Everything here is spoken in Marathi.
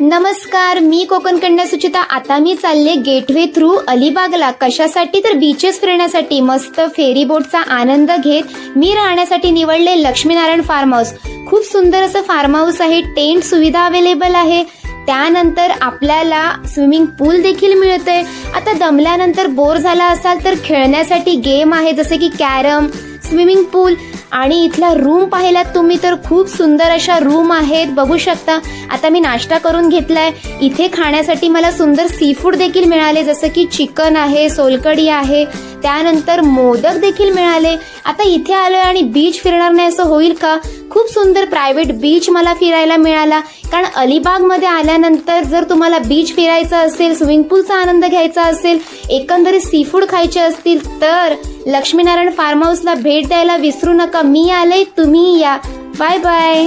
नमस्कार, मी कोकण कन्या सुचिता. आता मी चालले गेटवे थ्रू अलिबागला. कशासाठी तर बीचेस फिरण्यासाठी. मस्त फेरी बोटचा आनंद घेत मी राहण्यासाठी निवडले लक्ष्मीनारायण फार्म हाऊस. खूप सुंदर असं फार्म हाऊस आहे. टेंट सुविधा अवेलेबल आहे. त्यानंतर आपल्याला स्विमिंग पूल देखील मिळतंय. आता दमल्यानंतर बोर झाला असाल तर खेळण्यासाठी गेम आहे, जसे की कॅरम, स्विमिंग पूल. आणि इथल्या रूम पाहिलात तुम्ही तर खूप सुंदर अशा रूम आहेत, बघू शकता. आता मी नाश्ता करून घेतलाय. इथे खाण्यासाठी मला सुंदर सी फूड देखील मिळाले, जसं की चिकन आहे, सोलकढी आहे, त्यानंतर मोदक देखील मिळाले. आता इथे आलोय आणि बीच फिरणार नाही असं होईल का? खूप सुंदर प्रायव्हेट बीच मला फिरायला मिळाला. कारण अलिबाग मध्ये आल्यानंतर जर तुम्हाला बीच फिरायचं असेल, स्विमिंग पूलचा आनंद घ्यायचा असेल, एकंदरीत सी फूड खायचे असतील तर लक्ष्मीनारायण फार्म हाऊसला भेट द्यायला विसरू नका. मी आले, तुम्ही या. Bye bye.